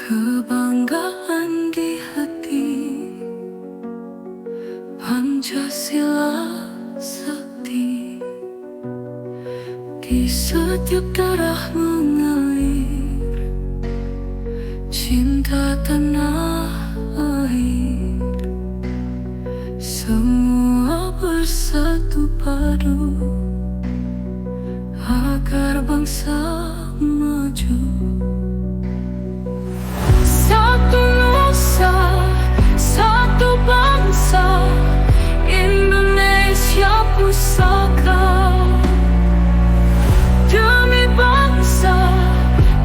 Kebanggaan di hati, Pancasila sakti. Di setiap darah mengalir cinta tanah air. Semua bersatu padu agar bangsa maju. Satu nusa, satu bangsa, Indonesia pusaka. Demi bangsa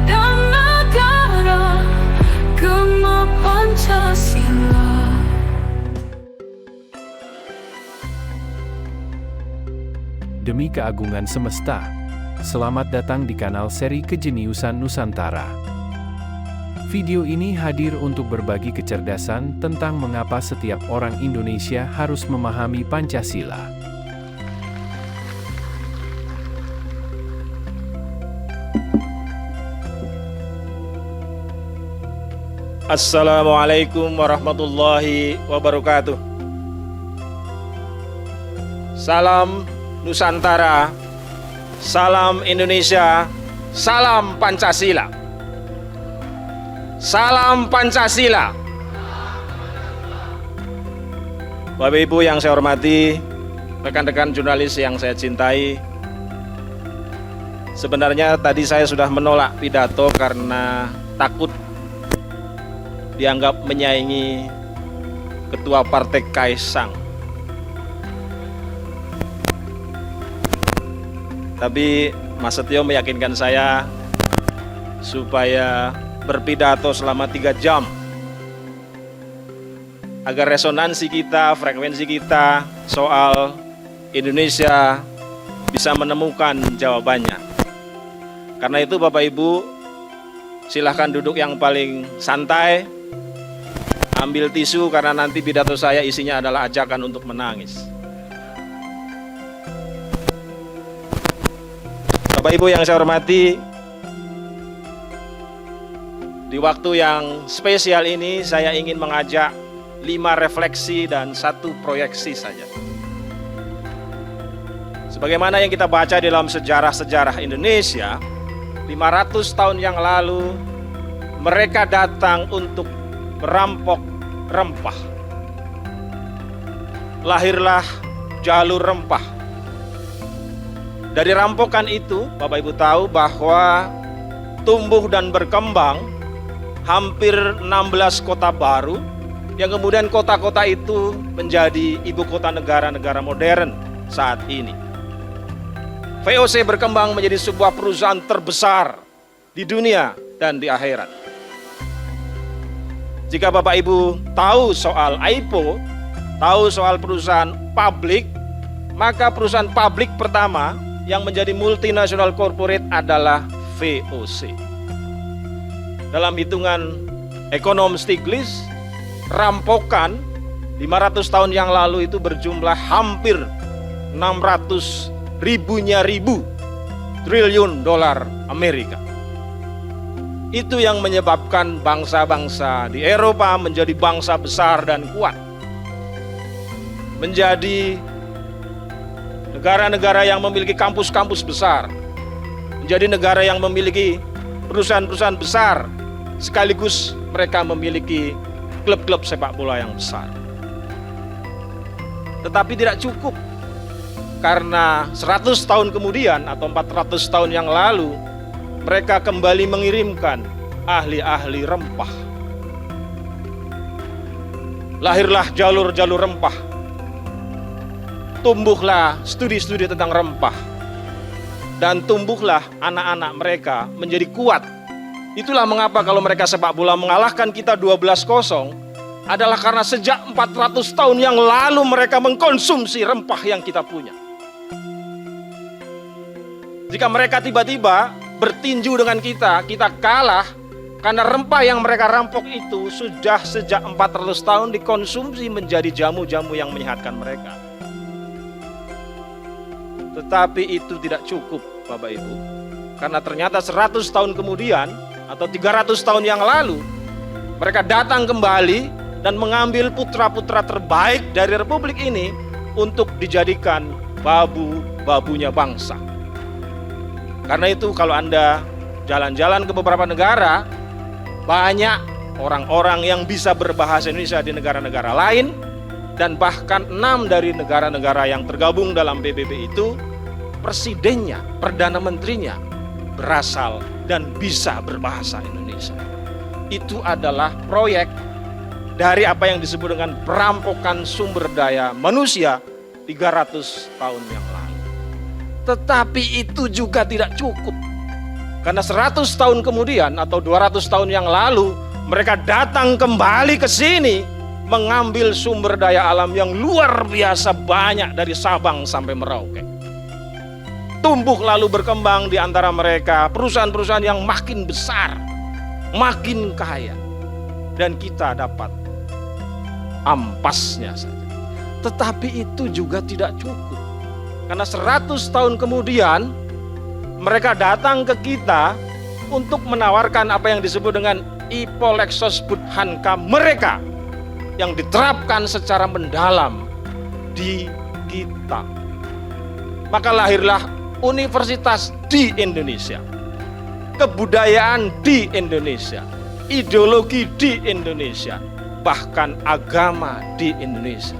dan negara, gema Pancasila. Demi keagungan semesta, selamat datang di kanal seri Kejeniusan Nusantara. Video ini hadir untuk berbagi kecerdasan tentang mengapa setiap orang Indonesia harus memahami Pancasila. Assalamualaikum warahmatullahi wabarakatuh. Salam Nusantara, salam Indonesia, salam Pancasila. Salam Pancasila. Bapak Ibu yang saya hormati, rekan-rekan jurnalis yang saya cintai, sebenarnya tadi saya sudah menolak pidato karena takut dianggap menyaingi Ketua Partai Kaisang. Tapi Mas Setio meyakinkan saya supaya berpidato selama 3 jam agar resonansi kita, frekuensi kita soal Indonesia bisa menemukan jawabannya. Karena itu Bapak Ibu, silahkan duduk yang paling santai, ambil tisu karena nanti pidato saya isinya adalah ajakan untuk menangis. Bapak Ibu yang saya hormati, di waktu yang spesial ini saya ingin mengajak 5 refleksi dan 1 proyeksi saja. Sebagaimana yang kita baca dalam sejarah-sejarah Indonesia, 500 tahun yang lalu mereka datang untuk merampok rempah. Lahirlah jalur rempah. Dari rampokan itu, Bapak Ibu tahu bahwa tumbuh dan berkembang hampir 16 kota baru, yang kemudian kota-kota itu menjadi ibu kota negara-negara modern saat ini. VOC berkembang menjadi sebuah perusahaan terbesar di dunia dan di akhirat. Jika Bapak Ibu tahu soal AIPO, tahu soal perusahaan publik, maka perusahaan publik pertama yang menjadi multinational corporate adalah VOC. Dalam hitungan ekonom Stiglitz, rampokan 500 tahun yang lalu itu berjumlah hampir 600 ribu triliun dolar Amerika. Itu yang menyebabkan bangsa-bangsa di Eropa menjadi bangsa besar dan kuat. Menjadi negara-negara yang memiliki kampus-kampus besar. Menjadi negara yang memiliki perusahaan-perusahaan besar. Sekaligus mereka memiliki klub-klub sepak bola yang besar. Tetapi tidak cukup. Karena 100 tahun kemudian atau 400 tahun yang lalu, mereka kembali mengirimkan ahli-ahli rempah. Lahirlah jalur-jalur rempah. Tumbuhlah studi-studi tentang rempah. Dan tumbuhlah anak-anak mereka menjadi kuat. Itulah mengapa kalau mereka sepak bola mengalahkan kita 12-0 adalah karena sejak 400 tahun yang lalu mereka mengkonsumsi rempah yang kita punya. Jika mereka tiba-tiba bertinju dengan kita kalah karena rempah yang mereka rampok itu sudah sejak 400 tahun dikonsumsi menjadi jamu-jamu yang menyehatkan mereka. Tetapi itu tidak cukup, Bapak Ibu. Karena ternyata 100 tahun kemudian atau 300 tahun yang lalu Mereka datang kembali dan mengambil putra-putra terbaik dari republik ini untuk dijadikan babu-babunya bangsa. Karena itu kalau Anda jalan-jalan ke beberapa negara, banyak orang-orang yang bisa berbahasa Indonesia di negara-negara lain, dan bahkan 6 dari negara-negara yang tergabung dalam PBB itu, presidennya, perdana menterinya berasal dan bisa berbahasa Indonesia. Itu adalah proyek dari apa yang disebut dengan perampokan sumber daya manusia 300 tahun yang lalu. Tetapi itu juga tidak cukup. Karena 100 tahun kemudian atau 200 tahun yang lalu, mereka datang kembali ke sini mengambil sumber daya alam yang luar biasa banyak dari Sabang sampai Merauke. Tumbuh lalu berkembang di antara mereka perusahaan-perusahaan yang makin besar, makin kaya. Dan kita dapat ampasnya saja. Tetapi itu juga tidak cukup. Karena 100 tahun kemudian mereka datang ke kita untuk menawarkan apa yang disebut dengan Ipolexos Budhanka mereka yang diterapkan secara mendalam di kita. Maka lahirlah universitas di Indonesia, kebudayaan di Indonesia, ideologi di Indonesia, bahkan agama di Indonesia.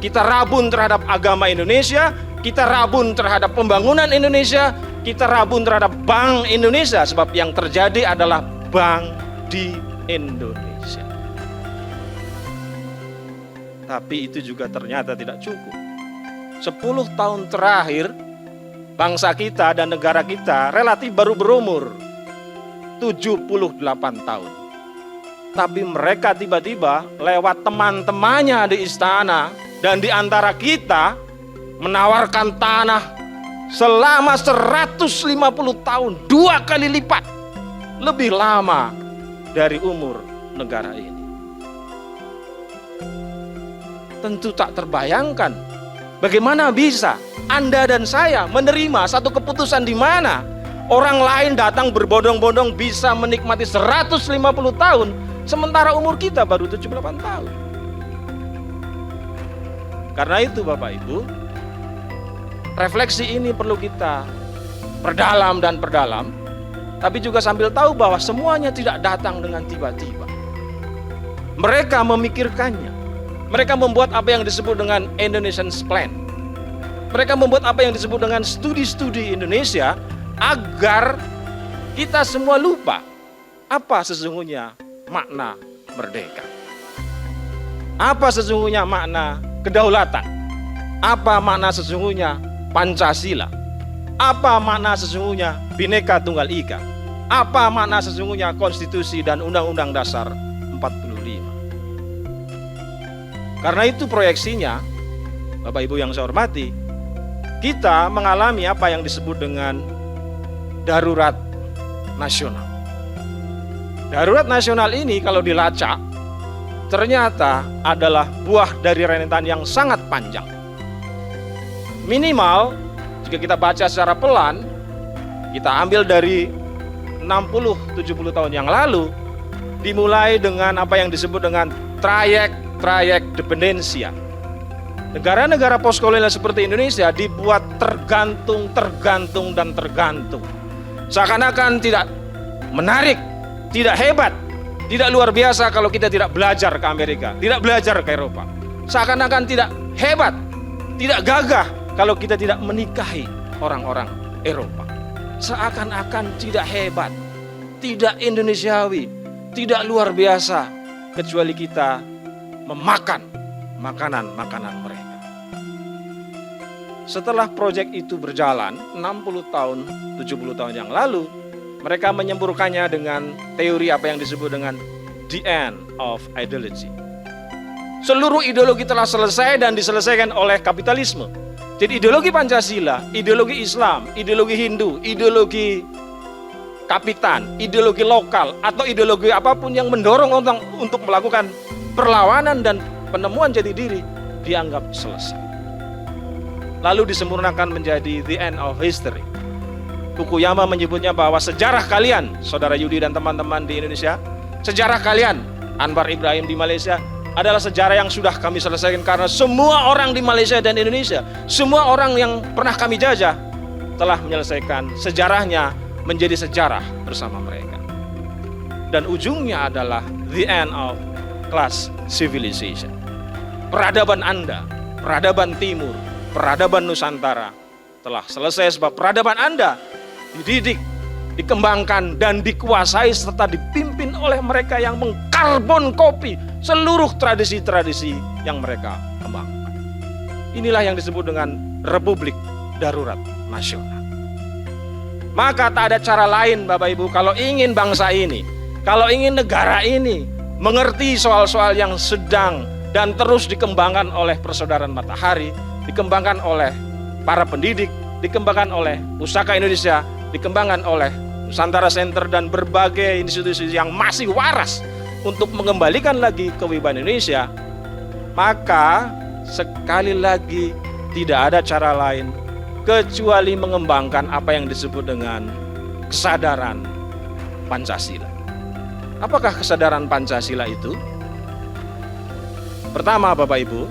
Kita rabun terhadap agama Indonesia, kita rabun terhadap pembangunan Indonesia, kita rabun terhadap Bank Indonesia, sebab yang terjadi adalah bank di Indonesia. Tapi itu juga ternyata tidak cukup. 10 tahun terakhir, bangsa kita dan negara kita relatif baru berumur 78 tahun. Tapi mereka tiba-tiba lewat teman-temannya di istana dan di antara kita menawarkan tanah selama 150 tahun, 2 kali lipat lebih lama dari umur negara ini. Tentu tak terbayangkan bagaimana bisa Anda dan saya menerima satu keputusan di mana orang lain datang berbondong-bondong bisa menikmati 150 tahun, sementara umur kita baru 78 tahun. Karena itu Bapak Ibu, refleksi ini perlu kita perdalam dan perdalam, tapi juga sambil tahu bahwa semuanya tidak datang dengan tiba-tiba. Mereka memikirkannya. Mereka membuat apa yang disebut dengan Indonesian Plan. Mereka membuat apa yang disebut dengan studi-studi Indonesia agar kita semua lupa apa sesungguhnya makna merdeka. Apa sesungguhnya makna kedaulatan? Apa makna sesungguhnya Pancasila? Apa makna sesungguhnya Bhinneka Tunggal Ika? Apa makna sesungguhnya konstitusi dan undang-undang dasar 45? Karena itu proyeksinya, Bapak Ibu yang saya hormati, kita mengalami apa yang disebut dengan darurat nasional. Darurat nasional ini kalau dilacak, ternyata adalah buah dari rentetan yang sangat panjang. Minimal, jika kita baca secara pelan, kita ambil dari 60-70 tahun yang lalu, dimulai dengan apa yang disebut dengan trayek dependensia. Negara-negara postkolonial seperti Indonesia dibuat tergantung. Seakan-akan tidak menarik, tidak hebat, tidak luar biasa kalau kita tidak belajar ke Amerika, tidak belajar ke Eropa. Seakan-akan tidak hebat, tidak gagah kalau kita tidak menikahi orang-orang Eropa. Seakan-akan tidak hebat, tidak Indonesiawi, tidak luar biasa kecuali kita memakan makanan-makanan mereka. Setelah proyek itu berjalan 60 tahun, 70 tahun yang lalu, mereka menyempurkannya dengan teori apa yang disebut dengan the end of ideology. Seluruh ideologi telah selesai dan diselesaikan oleh kapitalisme. Jadi ideologi Pancasila, ideologi Islam, ideologi Hindu, ideologi kapitan, ideologi lokal, atau ideologi apapun yang mendorong orang untuk melakukan perlawanan dan penemuan jati diri dianggap selesai. Lalu disempurnakan menjadi the end of history. Fukuyama menyebutnya bahwa sejarah kalian, saudara Yudi dan teman-teman di Indonesia, sejarah kalian Anwar Ibrahim di Malaysia adalah sejarah yang sudah kami selesaikan, karena semua orang di Malaysia dan Indonesia, semua orang yang pernah kami jajah telah menyelesaikan sejarahnya menjadi sejarah bersama mereka. Dan ujungnya adalah the end of class civilization. Peradaban Anda, peradaban Timur, peradaban Nusantara telah selesai, sebab peradaban Anda dididik, dikembangkan, dan dikuasai serta dipimpin oleh mereka yang mengkarbon kopi seluruh tradisi-tradisi yang mereka kembangkan. Inilah yang disebut dengan Republik Darurat Nasional. Maka tak ada cara lain Bapak Ibu, kalau ingin bangsa ini, kalau ingin negara ini mengerti soal-soal yang sedang dan terus dikembangkan oleh Persaudaraan Matahari, dikembangkan oleh para pendidik, dikembangkan oleh Pusaka Indonesia, dikembangkan oleh Nusantara Center dan berbagai institusi yang masih waras untuk mengembalikan lagi kewibawaan Indonesia, maka sekali lagi tidak ada cara lain kecuali mengembangkan apa yang disebut dengan kesadaran Pancasila. Apakah kesadaran Pancasila itu? Pertama Bapak Ibu,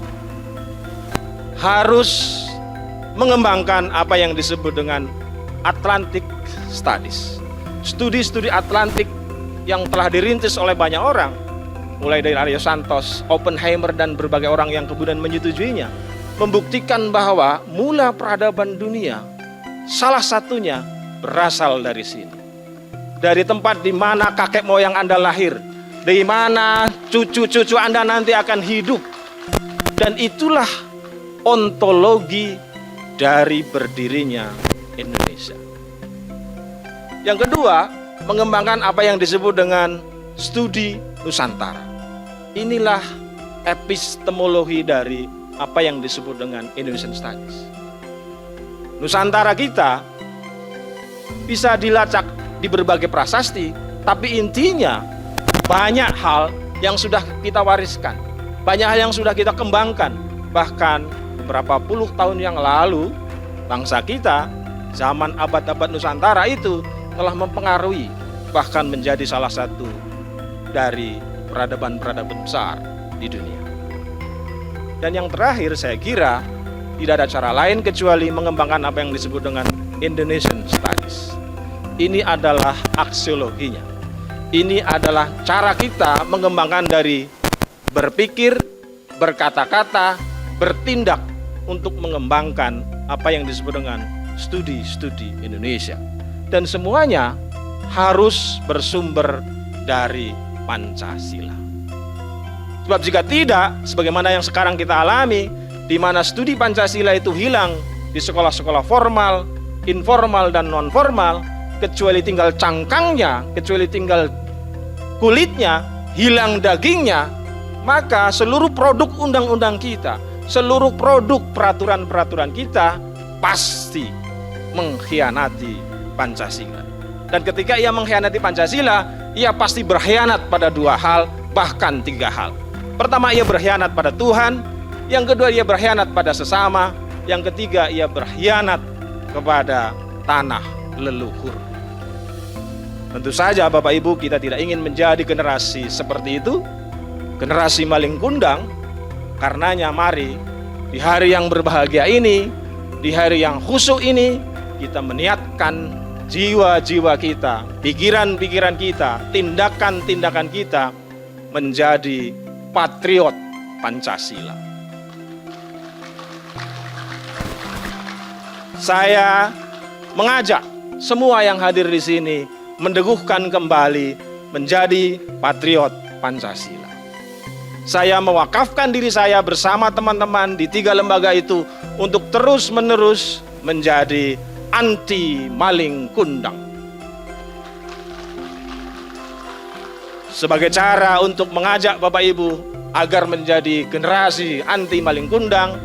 harus mengembangkan apa yang disebut dengan Atlantic Studies. Studi-studi Atlantik yang telah dirintis oleh banyak orang, mulai dari Aryo Santos, Oppenheimer, dan berbagai orang yang kemudian menyetujuinya, membuktikan bahwa mula peradaban dunia salah satunya berasal dari sini. Dari tempat di mana kakek moyang Anda lahir, di mana cucu-cucu Anda nanti akan hidup. Dan itulah ontologi dari berdirinya Indonesia. Yang kedua, mengembangkan apa yang disebut dengan studi Nusantara. Inilah epistemologi dari apa yang disebut dengan Indonesian Studies. Nusantara kita bisa dilacak di berbagai prasasti, tapi intinya banyak hal yang sudah kita wariskan, banyak hal yang sudah kita kembangkan. Bahkan beberapa puluh tahun yang lalu, bangsa kita zaman abad-abad Nusantara itu telah mempengaruhi, bahkan menjadi salah satu dari peradaban-peradaban besar di dunia. Dan yang terakhir, saya kira tidak ada cara lain kecuali mengembangkan apa yang disebut dengan Indonesian Studies. Ini adalah aksiologinya. Ini adalah cara kita mengembangkan dari berpikir, berkata-kata, bertindak untuk mengembangkan apa yang disebut dengan studi-studi Indonesia. Dan semuanya harus bersumber dari Pancasila. Sebab jika tidak, sebagaimana yang sekarang kita alami, di mana studi Pancasila itu hilang di sekolah-sekolah formal, informal, dan non-formal, kecuali tinggal cangkangnya, kecuali tinggal kulitnya, hilang dagingnya, maka seluruh produk undang-undang kita, seluruh produk peraturan-peraturan kita pasti mengkhianati Pancasila. Dan ketika ia mengkhianati Pancasila, ia pasti berkhianat pada dua hal, bahkan tiga hal. Pertama, ia berkhianat pada Tuhan. Yang kedua, ia berkhianat pada sesama. Yang ketiga, ia berkhianat kepada tanah leluhur. Tentu saja Bapak Ibu, kita tidak ingin menjadi generasi seperti itu, generasi maling kundang. Karenanya mari di hari yang berbahagia ini, di hari yang khusyuk ini, kita meniatkan jiwa-jiwa kita, pikiran-pikiran kita, tindakan-tindakan kita menjadi patriot Pancasila. Saya mengajak semua yang hadir di sini mendeguhkan kembali menjadi patriot Pancasila. Saya mewakafkan diri saya bersama teman-teman di 3 lembaga itu untuk terus-menerus menjadi anti maling kundang. Sebagai cara untuk mengajak Bapak Ibu agar menjadi generasi anti maling kundang,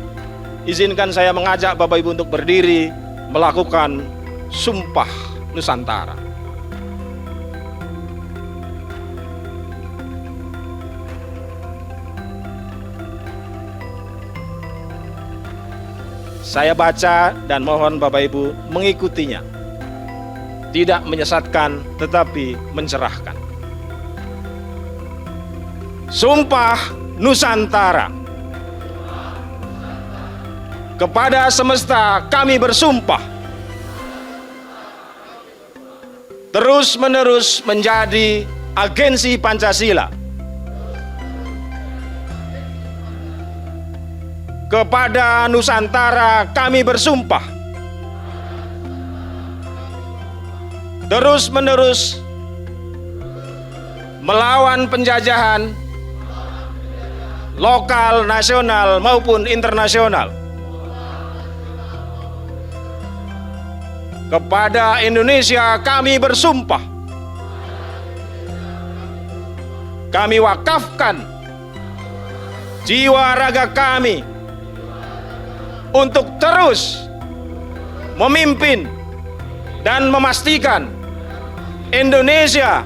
izinkan saya mengajak Bapak Ibu untuk berdiri melakukan Sumpah Nusantara. Saya baca dan mohon Bapak Ibu mengikutinya. Tidak menyesatkan tetapi mencerahkan. Sumpah Nusantara. Kepada semesta kami bersumpah terus-menerus menjadi agensi Pancasila. Kepada Nusantara kami bersumpah terus-menerus melawan penjajahan lokal, nasional maupun internasional. Kepada Indonesia kami bersumpah, kami wakafkan jiwa raga kami untuk terus memimpin dan memastikan Indonesia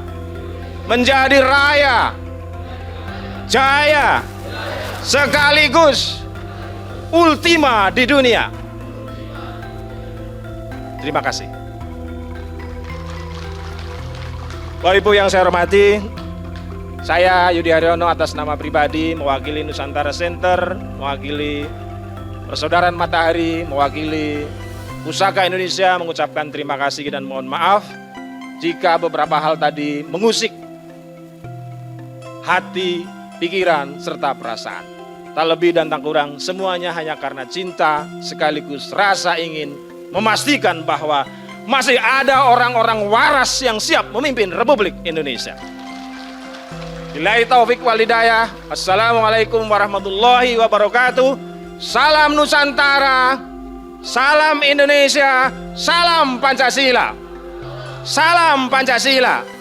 menjadi raya, jaya, sekaligus ultima di dunia. Terima kasih. Bapak Ibu yang saya hormati, saya Yudi Haryono atas nama pribadi mewakili Nusantara Center, mewakili Persaudaraan Matahari, mewakili Pusaka Indonesia mengucapkan terima kasih dan mohon maaf jika beberapa hal tadi mengusik hati, pikiran, serta perasaan. Tak lebih dan tak kurang, semuanya hanya karena cinta sekaligus rasa ingin memastikan bahwa masih ada orang-orang waras yang siap memimpin Republik Indonesia. Billahi taufik wal hidayah. Assalamualaikum warahmatullahi wabarakatuh. Salam Nusantara, salam Indonesia, salam Pancasila. Salam Pancasila.